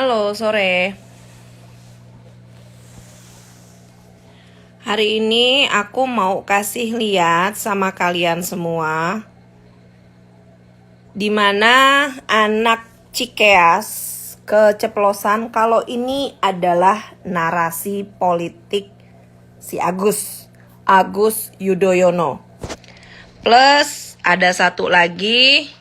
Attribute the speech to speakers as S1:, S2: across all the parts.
S1: Halo, sore. Hari ini aku mau kasih lihat sama kalian semua dimana anak Cikeas keceplosan kalau ini adalah narasi politik si Agus Yudhoyono. Plus ada satu lagi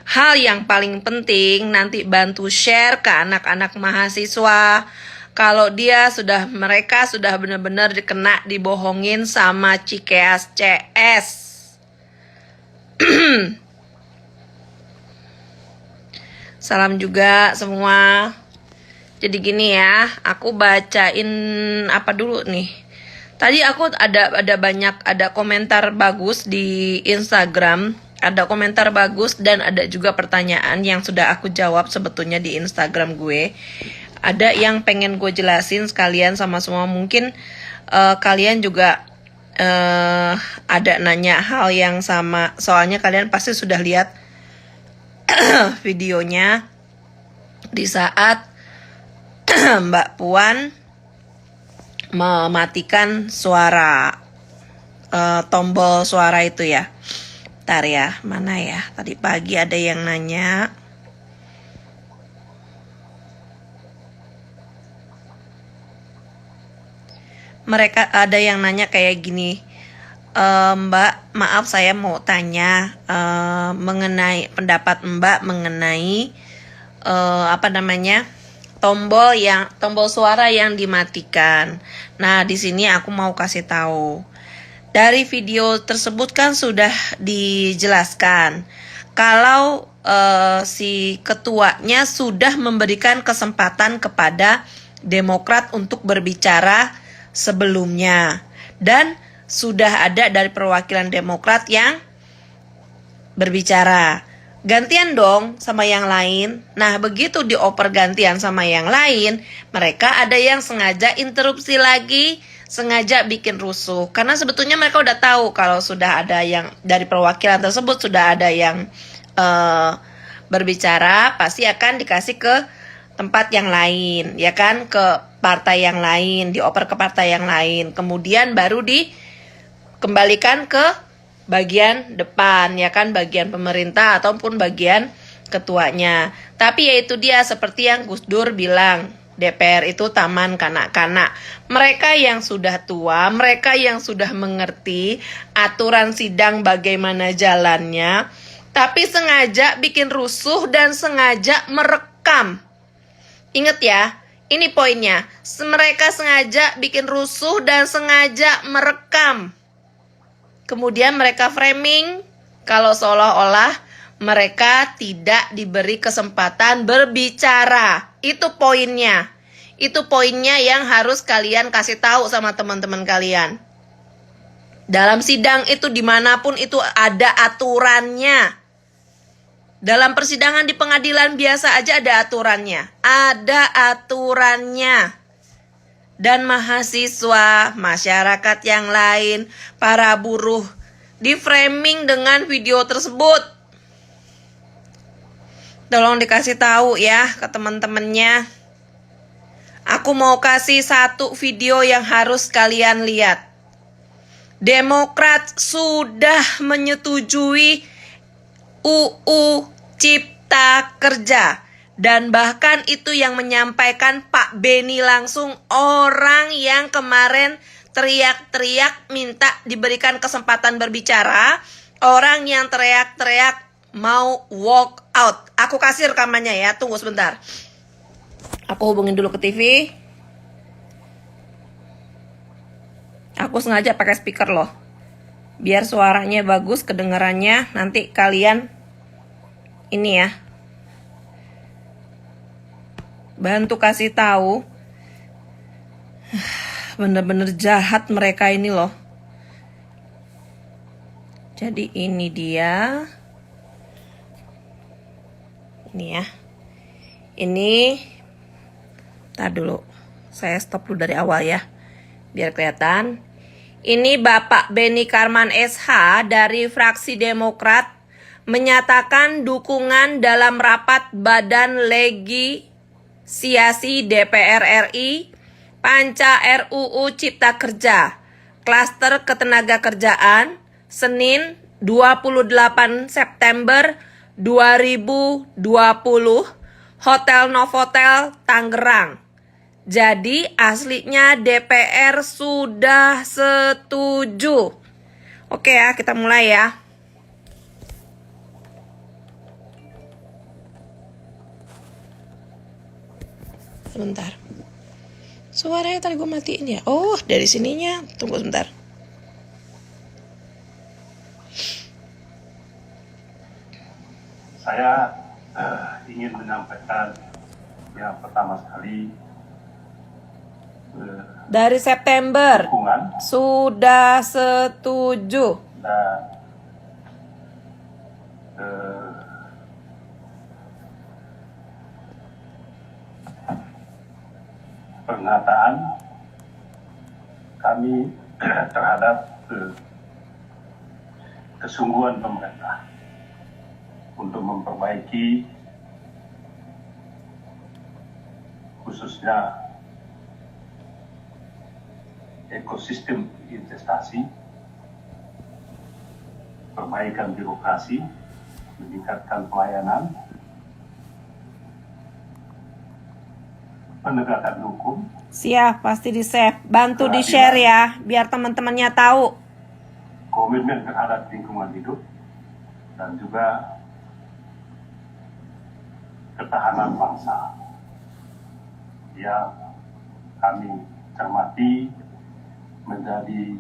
S1: hal yang paling penting, nanti bantu share ke anak-anak mahasiswa kalau mereka sudah benar-benar dibohongin sama Cikeas CS. Salam juga semua. Jadi gini ya, aku bacain apa dulu nih. Tadi aku ada komentar bagus di Instagram. Ada komentar bagus dan ada juga pertanyaan yang sudah aku jawab sebetulnya di Instagram gue. Ada yang pengen gue jelasin sekalian sama semua. Mungkin kalian juga ada nanya hal yang sama. Soalnya kalian pasti sudah lihat videonya di saat Mbak Puan mematikan suara tombol suara itu ya. Bentar ya, mana ya? Tadi pagi ada yang nanya. Mereka ada yang nanya kayak gini. Mbak, maaf saya mau tanya mengenai pendapat Mbak mengenai tombol suara yang dimatikan. Nah, di sini aku mau kasih tahu. Dari video tersebut kan sudah dijelaskan kalau si ketuanya sudah memberikan kesempatan kepada Demokrat untuk berbicara sebelumnya. Dan sudah ada dari perwakilan Demokrat yang berbicara. Gantian dong sama yang lain. Nah, begitu dioper gantian sama yang lain, mereka ada yang sengaja interupsi lagi, sengaja bikin rusuh. Karena sebetulnya mereka udah tahu kalau sudah ada yang dari perwakilan tersebut sudah ada yang berbicara, pasti akan dikasih ke tempat yang lain, ya kan, ke partai yang lain, dioper ke partai yang lain. Kemudian baru dikembalikan ke bagian depan, ya kan, bagian pemerintah ataupun bagian ketuanya. Tapi yaitu dia seperti yang Gus Dur bilang, DPR itu taman kanak-kanak. Mereka yang sudah tua, mereka yang sudah mengerti aturan sidang bagaimana jalannya, tapi sengaja bikin rusuh dan sengaja merekam. Ingat ya, ini poinnya. Mereka sengaja bikin rusuh dan sengaja merekam. Kemudian mereka framing kalau seolah-olah mereka tidak diberi kesempatan berbicara. Itu poinnya. Itu poinnya yang harus kalian kasih tahu sama teman-teman kalian. Dalam sidang itu dimanapun itu ada aturannya. Dalam persidangan di pengadilan biasa aja ada aturannya. Ada aturannya. Dan mahasiswa, masyarakat yang lain, para buruh di framing dengan video tersebut. Tolong dikasih tahu ya ke teman-temannya. Aku mau kasih satu video yang harus kalian lihat. Demokrat sudah menyetujui UU Cipta Kerja. Dan bahkan itu yang menyampaikan Pak Beni langsung, orang yang kemarin teriak-teriak minta diberikan kesempatan berbicara. Orang yang teriak-teriak mau walk out. Aku kasih rekamannya ya, tunggu sebentar. Aku hubungin dulu ke TV. Aku sengaja pakai speaker loh, biar suaranya bagus kedengarannya. Nanti kalian ini ya, bantu kasih tahu. Bener-bener jahat mereka ini loh. Jadi ini dia. Ini ya. Ini tar dulu. Saya stop dulu dari awal ya, biar kelihatan. Ini Bapak Beni Karman SH dari fraksi Demokrat menyatakan dukungan dalam rapat Badan Siasi DPR RI, Panca RUU Cipta Kerja, Klaster Ketenagakerjaan, Senin 28 September 2020, Hotel Novotel, Tangerang. Jadi aslinya DPR sudah setuju. Oke ya, kita mulai ya. Sebentar. Suaranya tadi gue matiin ya. Oh, dari sininya. Tunggu sebentar.
S2: Saya ingin menyampaikan yang pertama sekali
S1: dari September
S2: dukungan
S1: sudah setuju.
S2: dan pernyataan kami terhadap kesungguhan pemerintah untuk memperbaiki khususnya ekosistem investasi, perbaikan birokrasi, meningkatkan pelayanan, penegakan hukum.
S1: Siap, pasti di-save. Bantu di-share ya, biar teman-temannya tahu.
S2: Komitmen terhadap lingkungan hidup, dan juga ketahanan bangsa yang kami cermati menjadi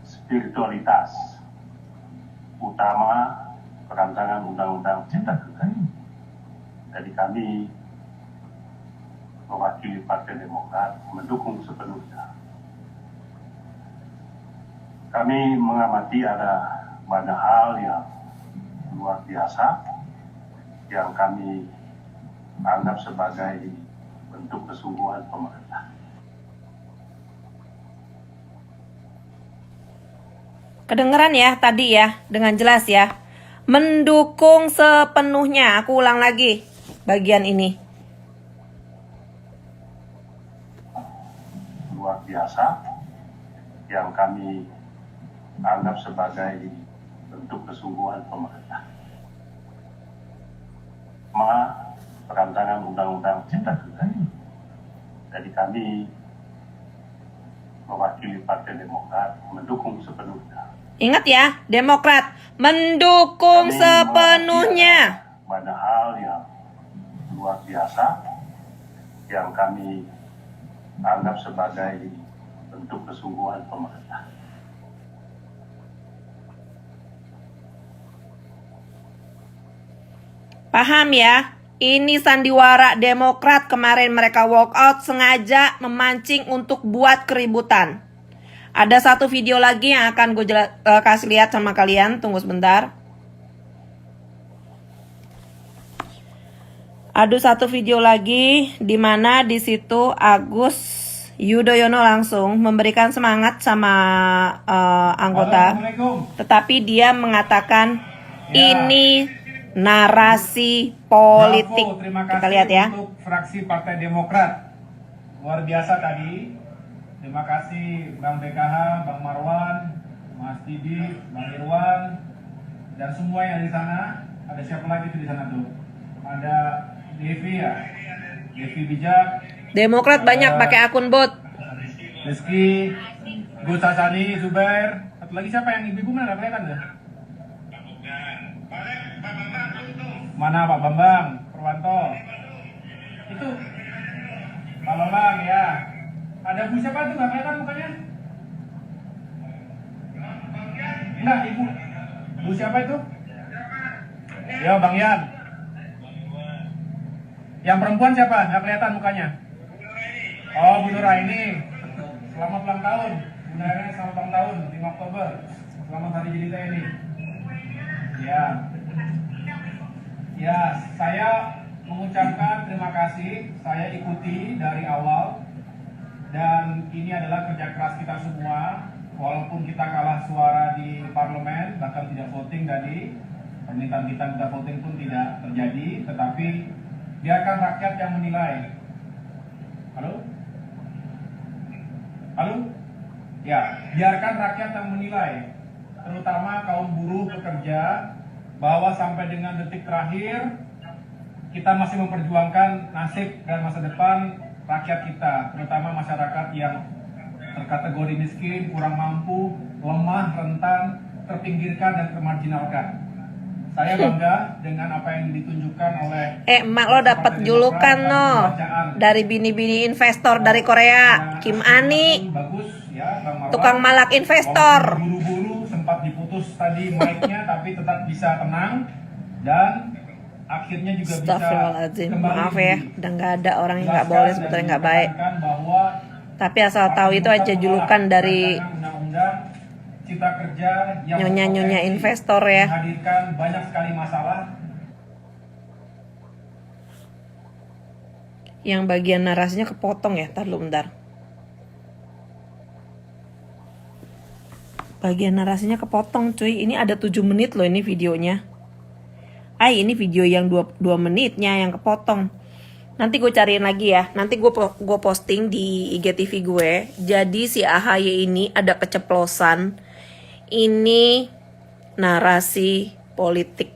S2: spiritualitas utama perancangan Undang-Undang Cipta Kerja. Jadi kami mewakili Partai Demokrat mendukung sepenuhnya. Kami mengamati ada banyak hal yang luar biasa yang kami anggap sebagai bentuk kesungguhan pemerintah.
S1: Kedengeran ya tadi ya, dengan jelas ya. Mendukung sepenuhnya. Aku ulang lagi bagian ini.
S2: Luar biasa yang kami anggap sebagai bentuk kesungguhan pemerintah. Perancangan Undang-Undang Cipta Kerja. Jadi kami mewakili Partai Demokrat mendukung sepenuhnya.
S1: Ingat ya, Demokrat mendukung
S2: Kami
S1: sepenuhnya.
S2: Banyak hal yang luar biasa yang kami anggap sebagai bentuk kesungguhan pemerintah.
S1: Paham ya? Ini sandiwara Demokrat kemarin mereka walk out sengaja memancing untuk buat keributan. Ada satu video lagi yang akan gue kasih lihat sama kalian. Tunggu sebentar. Ada satu video lagi di mana di situ Agus Yudhoyono langsung memberikan semangat sama anggota. Tetapi dia mengatakan ini narasi politik.
S3: Bravo, terima kasih
S1: kita lihat ya.
S3: untuk fraksi Partai Demokrat. Luar biasa tadi. Terima kasih Bang BKH, Bang Marwan, Mas Didi, Bang Irwan, dan semua yang di sana. Ada siapa lagi tuh di sana tuh? Ada Devi ya, Devi Bijak.
S1: Demokrat banyak pakai akun bot.
S3: Rizky, Gus Hasani, Zubair. Satu lagi siapa yang ibu-ibu mana? Gak kelihatan ya? Mana Pak Bambang, Purwanto? Itu Pak Bambang ya. Ada Bu siapa tuh? Gak kelihatan mukanya? Enggak, Ibu. Bu siapa itu? Ya, Bang Yan. Yang perempuan siapa? Gak kelihatan mukanya. Oh, Bu Nuraini. Selamat ulang tahun. Bu Nuraini selamat ulang tahun 5 Oktober. Selamat hari jadi TNI. Ya. Ya, saya mengucapkan terima kasih. Saya ikuti dari awal. Dan ini adalah kerja keras kita semua. Walaupun kita kalah suara di parlemen, bahkan tidak voting tadi, permintaan kita minta voting pun tidak terjadi. Tetapi Biarkan rakyat yang menilai. Halo? Halo? Ya, biarkan rakyat yang menilai, terutama kaum buruh pekerja, bahwa sampai dengan detik terakhir kita masih memperjuangkan nasib dan masa depan rakyat kita, terutama masyarakat yang terkategori miskin, kurang mampu, lemah, rentan, terpinggirkan dan termarginalkan. Saya bangga dengan apa yang ditunjukkan oleh
S1: emak lo dapat julukan no dari bini-bini investor dari Korea, Kim Ani,
S3: bagus ya, Bang Marwan.
S1: tukang malak investor.
S3: Buru-buru sempat diputus tadi mic-nya tapi tetap bisa tenang dan akhirnya juga bisa
S1: Astagfirullahaladzim,
S3: kembali
S1: maaf ya, udah nggak ada orang yang nggak boleh, sebetulnya nggak baik.
S3: Bahwa
S1: Tapi asal tahu itu aja julukan dari
S3: undang-undang Cipta Kerja yang
S1: nyonya-nyonya investor ya.
S3: menghadirkan banyak sekali masalah.
S1: Yang bagian narasinya kepotong ya, tar dulu bentar. Bagian narasinya kepotong cuy, ini ada 7 menit loh ini videonya. Ini video yang 2 menitnya yang kepotong. Nanti gue cariin lagi ya. Nanti gue posting di IGTV gue. Jadi si AHY ini ada keceplosan. Ini narasi politik.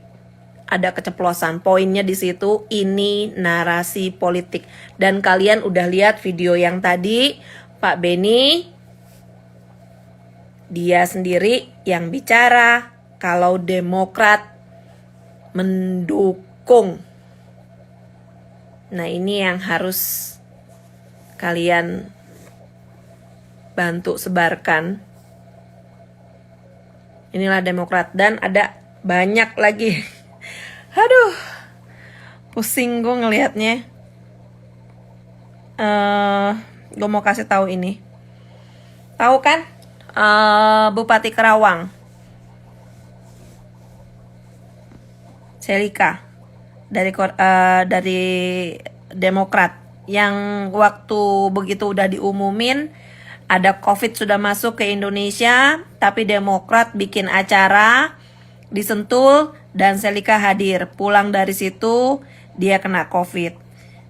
S1: Ada keceplosan. Poinnya di situ ini narasi politik. Dan kalian udah lihat video yang tadi Pak Beni, dia sendiri yang bicara kalau Demokrat mendukung. Nah, ini yang harus kalian bantu sebarkan. Inilah Demokrat, dan ada banyak lagi. Aduh, pusing gue ngelihatnya. Gue mau kasih tahu ini. Tahu kan? Bupati Karawang, Selika, dari Demokrat, yang waktu begitu udah diumumin ada COVID sudah masuk ke Indonesia, tapi Demokrat bikin acara di Sentul dan Selika hadir. Pulang dari situ dia kena COVID.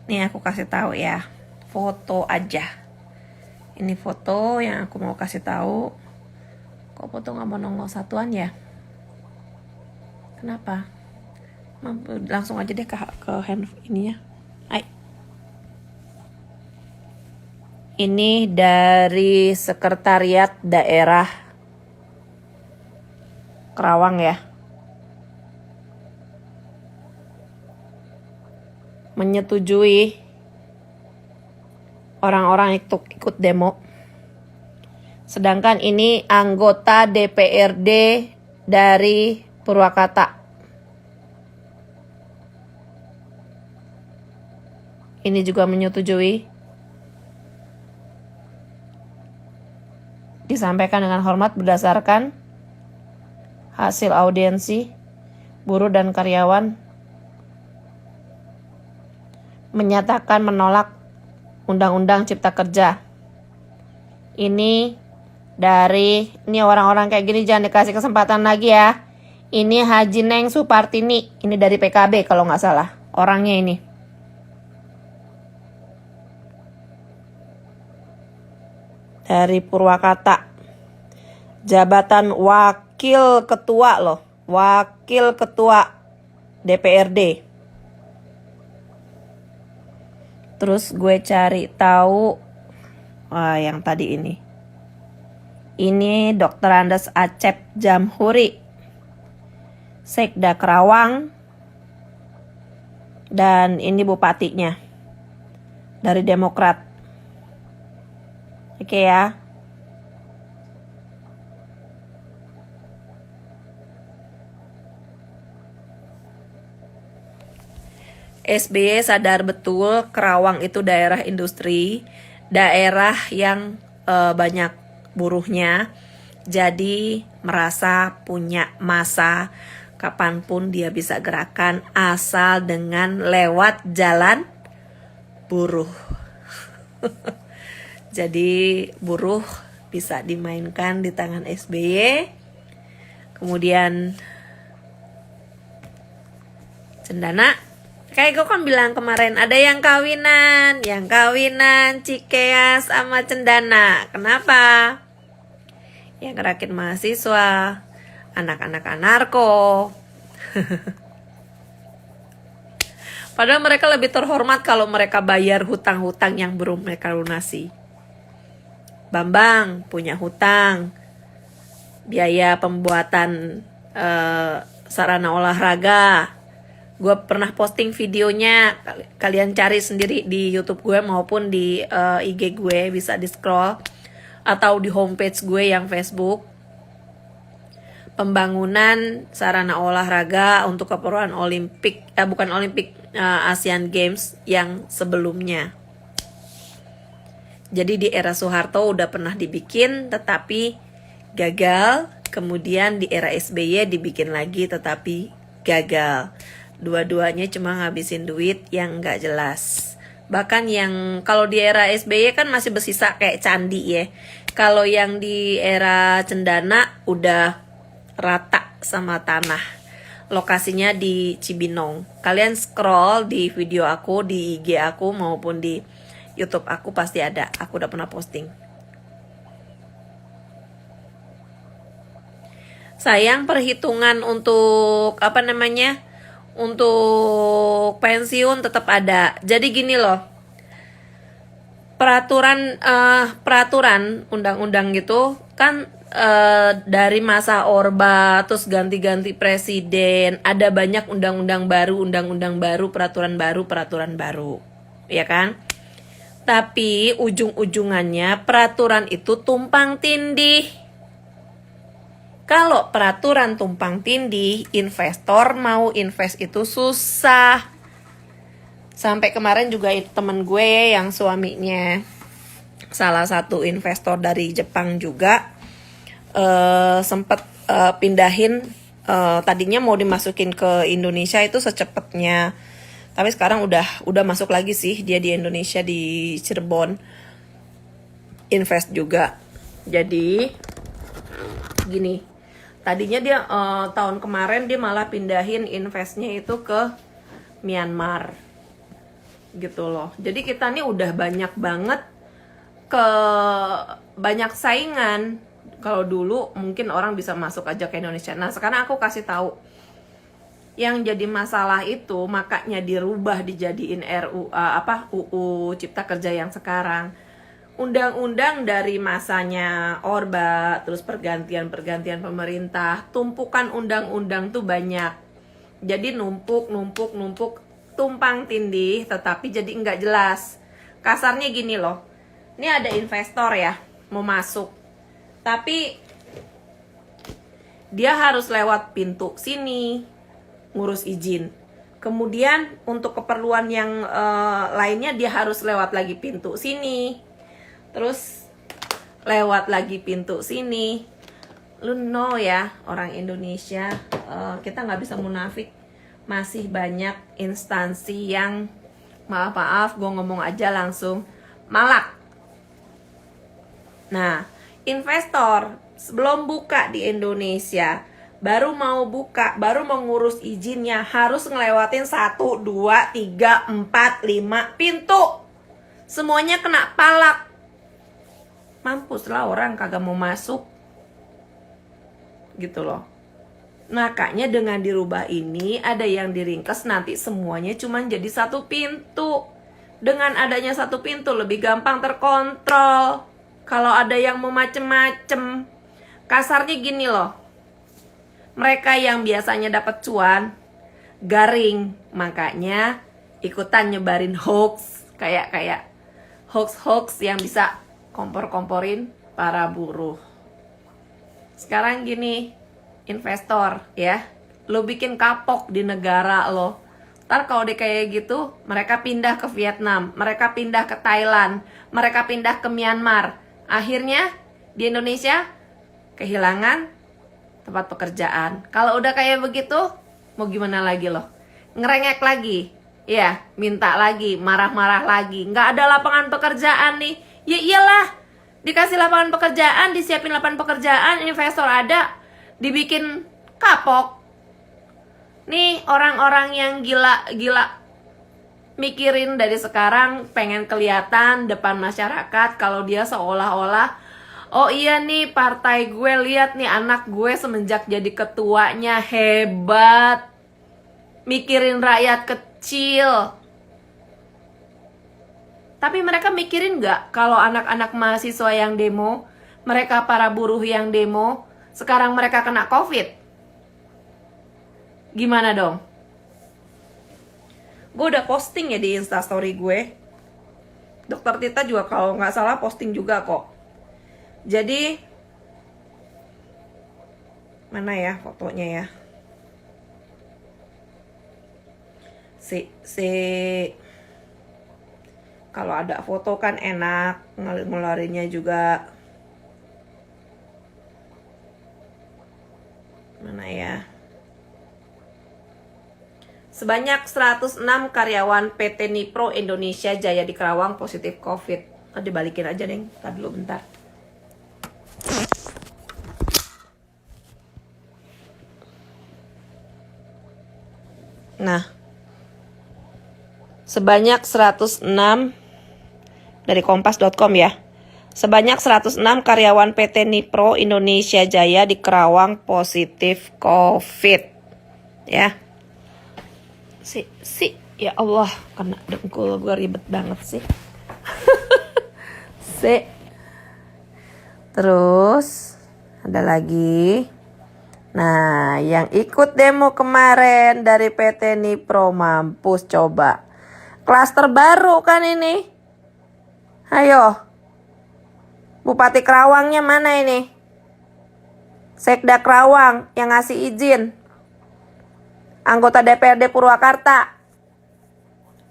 S1: Nih aku kasih tahu ya, foto aja. Ini foto yang aku mau kasih tahu. Kok foto nggak mau nongol satuan ya? Kenapa? Langsung aja deh ke hand ininya. Ini dari Sekretariat Daerah Karawang ya. Menyetujui orang-orang ikut demo. Sedangkan ini anggota DPRD dari Purwakarta. Ini juga menyetujui. Disampaikan dengan hormat berdasarkan hasil audiensi buruh dan karyawan menyatakan menolak Undang-Undang Cipta Kerja. Ini orang-orang kayak gini jangan dikasih kesempatan lagi ya. Ini Haji Neng Supartini, ini dari PKB kalau nggak salah orangnya ini. Dari Purwakarta, jabatan wakil ketua loh, wakil ketua DPRD. Terus gue cari tahu, yang tadi ini. Ini Dr. Andes Acep Jamhuri, Sekda Karawang, dan ini bupatinya dari Demokrat. Oke ya. SBY sadar betul Karawang itu daerah industri, daerah yang banyak buruhnya. Jadi merasa punya masa kapanpun dia bisa gerakan asal dengan lewat jalan buruh. Jadi buruh bisa dimainkan di tangan SBY. Kemudian Cendana Kayak gue kan bilang kemarin, ada yang kawinan Cikeas sama Cendana. Kenapa? Yang ngerakin mahasiswa, anak-anak anarko. Padahal mereka lebih terhormat kalau mereka bayar hutang-hutang yang belum mereka lunasi. Bambang punya hutang, biaya pembuatan sarana olahraga. Gue pernah posting videonya, kalian cari sendiri di YouTube gue maupun di IG gue, bisa di scroll atau di homepage gue yang Facebook. Pembangunan sarana olahraga untuk keperluan Olimpik, bukan Olimpik, Asian Games yang sebelumnya. Jadi di era Soeharto udah pernah dibikin tetapi gagal. Kemudian di era SBY dibikin lagi tetapi gagal. Dua-duanya cuma ngabisin duit yang gak jelas. Bahkan yang kalau di era SBY kan masih bersisa kayak candi ya. Kalau yang di era Cendana udah rata sama tanah. Lokasinya di Cibinong. Kalian scroll di video aku, di IG aku maupun di YouTube aku pasti ada. Aku udah pernah posting. Sayang perhitungan untuk untuk pensiun tetap ada. Jadi gini loh, peraturan undang-undang gitu kan, dari masa Orba terus ganti-ganti presiden, ada banyak undang-undang baru, peraturan baru, ya kan? Tapi ujung-ujungannya peraturan itu tumpang tindih. Kalau peraturan tumpang tindih, investor mau invest itu susah. Sampai kemarin juga temen gue yang suaminya salah satu investor dari Jepang juga sempet pindahin, tadinya mau dimasukin ke Indonesia itu secepatnya. Tapi sekarang udah masuk lagi sih, dia di Indonesia di Cirebon invest juga. Jadi gini, tadinya dia tahun kemarin dia malah pindahin investnya itu ke Myanmar gitu loh. Jadi kita nih udah banyak banget banyak saingan. Kalau dulu mungkin orang bisa masuk aja ke Indonesia. Nah sekarang aku kasih tahu yang jadi masalah itu, makanya dirubah dijadiin UU Cipta Kerja yang sekarang. Undang-undang dari masanya Orba, terus pergantian pemerintah, tumpukan undang-undang tuh banyak. Jadi numpuk, tumpang tindih, tetapi jadi nggak jelas. Kasarnya gini loh, ini ada investor ya, mau masuk. Tapi dia harus lewat pintu sini, ngurus izin. Kemudian untuk keperluan yang lainnya dia harus lewat lagi pintu sini. Terus lewat lagi pintu sini. Lu know ya, orang Indonesia, kita nggak bisa munafik. Masih banyak instansi yang maaf gue ngomong aja langsung malak. Nah, investor sebelum buka di Indonesia, baru mau ngurus izinnya harus ngelewatin 1, 2, 3, 4, 5 pintu. Semuanya kena palak. Mampus lah orang kagak mau masuk. Gitu loh. Makanya dengan dirubah ini ada yang diringkes, nanti semuanya cuma jadi 1 pintu. Dengan adanya 1 pintu lebih gampang terkontrol. Kalau ada yang mau macem-macem, kasarnya gini loh, mereka yang biasanya dapat cuan garing, makanya ikutan nyebarin hoax, kayak hoax yang bisa kompor-komporin para buruh. Sekarang gini, investor ya, lo bikin kapok di negara lo. Ntar kalau dia kayak gitu, mereka pindah ke Vietnam, mereka pindah ke Thailand, mereka pindah ke Myanmar. Akhirnya di Indonesia kehilangan tempat pekerjaan. Kalau udah kayak begitu, mau gimana lagi loh? Ngerengek lagi, ya, minta lagi, marah-marah lagi. Nggak ada lapangan pekerjaan nih. Ya iyalah, dikasih lapangan pekerjaan, disiapin lapangan pekerjaan, investor ada, dibikin kapok. Nih orang-orang yang gila mikirin dari sekarang, pengen kelihatan depan masyarakat kalau dia seolah-olah, oh iya nih partai gue, lihat nih anak gue semenjak jadi ketuanya hebat, mikirin rakyat kecil. Tapi mereka mikirin nggak kalau anak-anak mahasiswa yang demo, mereka para buruh yang demo, sekarang mereka kena COVID? Gimana dong? Gue udah posting ya di instastory gue. Dokter Tita juga kalau nggak salah posting juga kok. Jadi mana ya fotonya ya? Si kalau ada foto kan enak ngeluarinnya juga. Mana ya? Sebanyak 106 karyawan PT Nipro Indonesia Jaya di Kerawang positif COVID. Dibalikin aja deh, tadi dulu bentar. Nah, sebanyak 106 dari kompas.com ya. Sebanyak 106 karyawan PT Nipro Indonesia Jaya di Kerawang positif COVID. Ya. Ya Allah, kena dengkul gue ribet banget sih. Terus ada lagi. Nah, yang ikut demo kemarin dari PT Nipro, mampus coba. Klaster baru kan ini. Ayo. Bupati Kerawangnya mana ini? Sekda Kerawang yang ngasih izin. Anggota DPRD Purwakarta.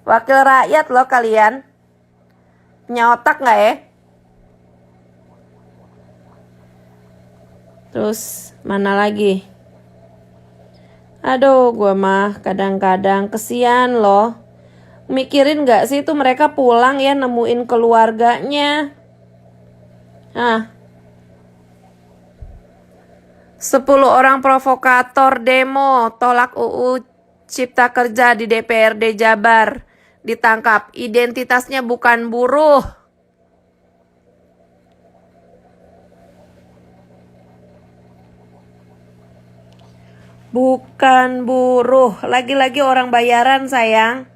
S1: Wakil rakyat loh kalian. Punya otak gak ya? Terus mana lagi? Aduh, gue mah kadang-kadang kesian loh. Mikirin gak sih tuh mereka pulang ya nemuin keluarganya. 10 orang provokator demo tolak UU Cipta Kerja di DPRD Jabar ditangkap. Identitasnya bukan buruh. Bukan buruh. Lagi-lagi orang bayaran sayang.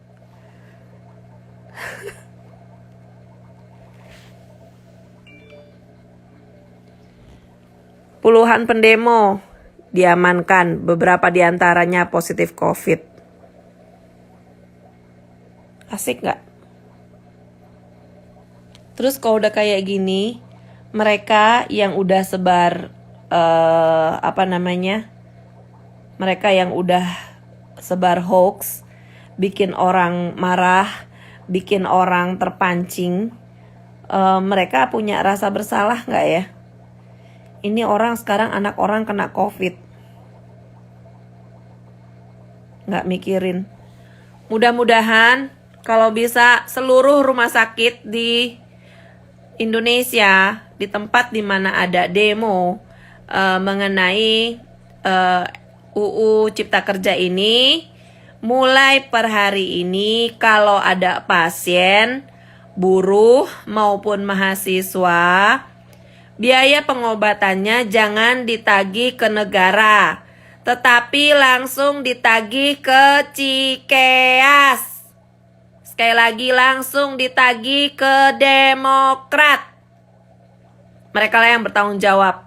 S1: Puluhan pendemo diamankan, beberapa diantaranya positif COVID. Asik gak? Terus kalau udah kayak gini, mereka yang udah sebar, mereka yang udah sebar hoax, bikin orang marah, bikin orang terpancing, mereka punya rasa bersalah gak ya? Ini orang sekarang anak orang kena COVID. Nggak mikirin. Mudah-mudahan kalau bisa seluruh rumah sakit di Indonesia, di tempat dimana ada demo mengenai UU Cipta Kerja ini, mulai per hari ini kalau ada pasien, buruh maupun mahasiswa, biaya pengobatannya jangan ditagih ke negara, tetapi langsung ditagih ke Cikeas. Sekali lagi, langsung ditagih ke Demokrat. Mereka lah yang bertanggung jawab.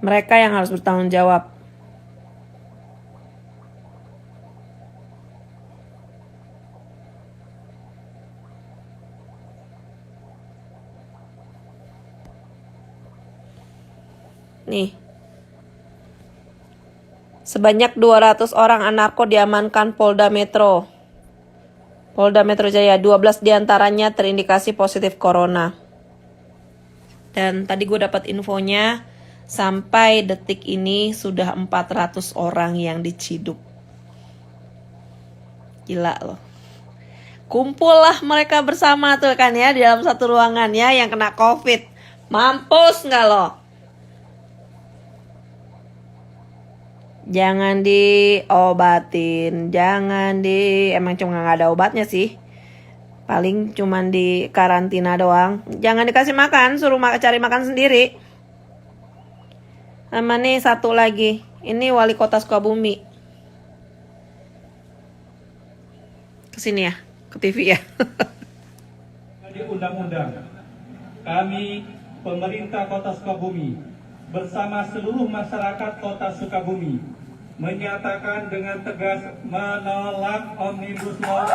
S1: Mereka yang harus bertanggung jawab. Nih. Sebanyak 200 orang anarko diamankan Polda Metro. Polda Metro Jaya, 12 diantaranya terindikasi positif corona. Dan tadi gue dapat infonya, sampai detik ini sudah 400 orang yang diciduk. Gila loh. Kumpul lah mereka bersama tuh kan ya, di dalam satu ruangan ya, yang kena COVID. Mampus nggak lo? Jangan diobatin, emang cuma nggak ada obatnya sih. Paling cuman di karantina doang. Jangan dikasih makan, suruh cari makan sendiri. Sama nih satu lagi. Ini wali kota Sukabumi. Kesini ya, ke TV ya.
S3: Di undang-undang, kami pemerintah Kota Sukabumi bersama seluruh masyarakat Kota Sukabumi menyatakan dengan tegas menolak Omnibus Law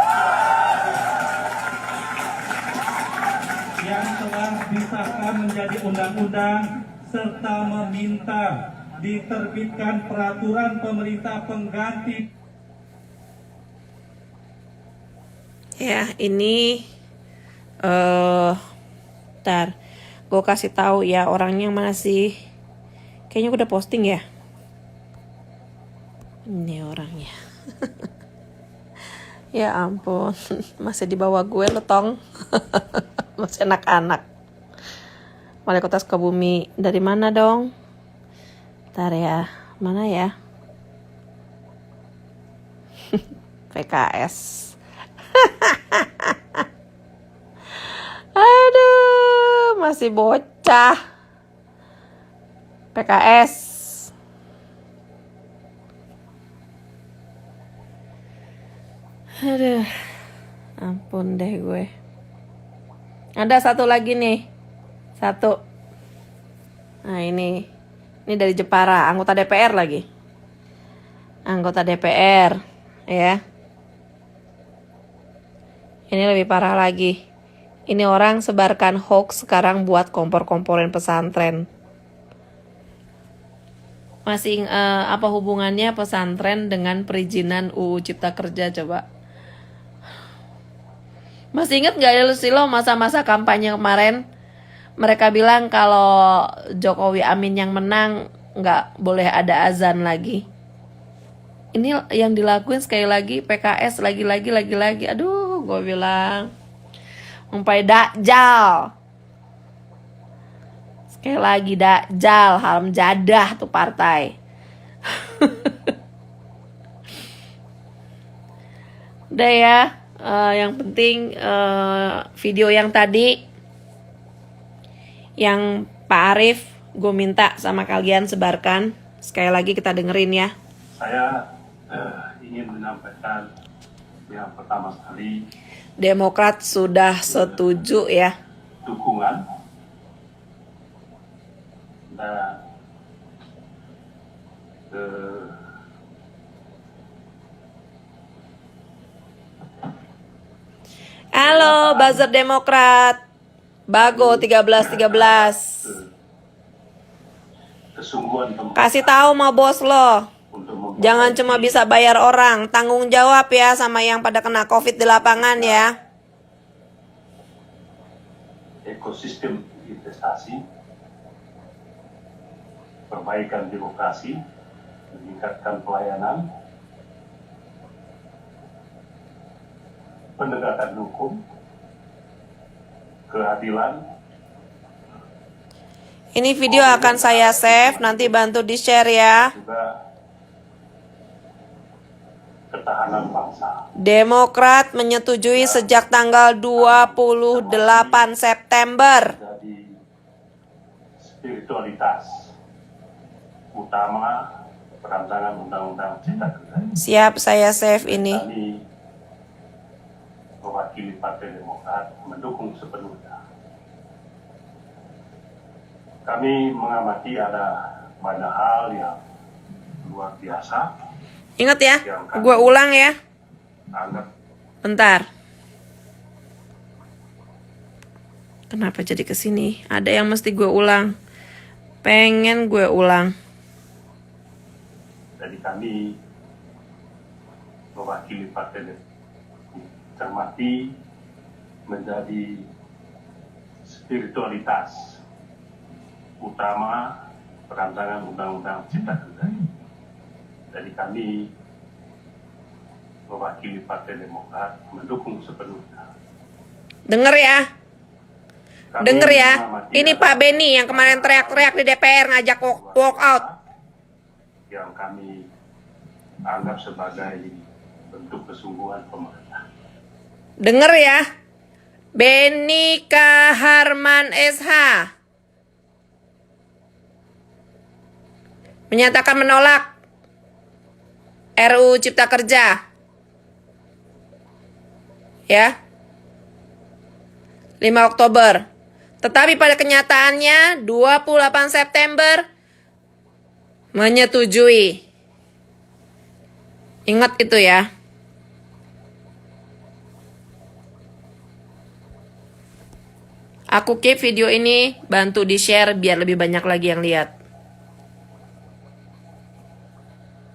S3: yang telah disahkan menjadi undang-undang serta meminta diterbitkan peraturan pemerintah pengganti.
S1: Ya, ini ntar gue kasih tahu ya orangnya mana sih. Kayaknya gue udah posting ya. Ini orangnya. Ya ampun, masih di bawah gue lo tong. Masih anak-anak. Wali kota Sukabumi. Dari mana dong? Ntar ya, mana ya? PKS. Aduh, masih bocah. PKS. Aduh, ampun deh gue. Ada satu lagi nih. Satu. Nah ini dari Jepara, anggota DPR lagi. Anggota DPR, ya. Ini lebih parah lagi. Ini orang sebarkan hoax sekarang buat kompor-komporin pesantren. Masih apa hubungannya pesantren dengan perizinan UU Cipta Kerja coba? Masih inget gak ya sih lo masa-masa kampanye kemarin? Mereka bilang kalau Jokowi Amin yang menang nggak boleh ada azan lagi. Ini yang dilakuin sekali lagi PKS lagi. Aduh, gue bilang umpai dakjal. Sekali lagi dakjal, haram jadah tuh partai. Udah ya, yang penting video yang tadi yang Pak Arief gue minta sama kalian sebarkan. Sekali lagi kita dengerin ya.
S2: Saya ingin menyampaikan yang pertama sekali
S1: Demokrat sudah setuju ya.
S2: dukungan dan
S1: Halo, buzzer Demokrat. Bago 1313.
S2: kesungguhan pemerintah
S1: Kasih tahu sama bos lo.
S2: untuk memperbaiki
S1: Jangan cuma bisa bayar orang, tanggung jawab ya sama yang pada kena Covid di lapangan ya.
S2: ekosistem investasi, perbaikan birokrasi, meningkatkan pelayanan, penegakan hukum, keadilan.
S1: Ini video akan saya save, nanti bantu di-share ya.
S2: Juga ketahanan bangsa.
S1: Demokrat menyetujui sejak tanggal 28 September.
S2: Jadi spiritualitas utama perancangan undang-undang Cipta Kerja.
S1: Siap, saya save ini.
S2: Kami mewakili Partai Demokrat mendukung sepenuhnya. Kami mengamati ada banyak hal yang luar biasa.
S1: Ingat ya, gue ulang ya.
S2: Anggap
S1: Bentar. Kenapa jadi kesini? Ada yang mesti gue ulang. Pengen gue ulang.
S2: Jadi kami mewakili Partai Demokrat cermati menjadi spiritualitas utama perancangan undang-undang Cipta Kerja. Jadi kami mewakili Partai Demokrat mendukung sepenuhnya.
S1: Denger ya.
S2: Kami
S1: Denger ya,
S2: mengamati
S1: ini Pak Beni yang kemarin teriak-teriak di DPR ngajak walk out.
S2: yang kami anggap sebagai bentuk kesungguhan pemerintah.
S1: Denger ya, Beni Kaharman SH menyatakan menolak RUU Cipta Kerja. Ya. 5 Oktober. Tetapi pada kenyataannya 28 September menyetujui. Ingat itu ya. Aku keep video ini, bantu di-share biar lebih banyak lagi yang lihat.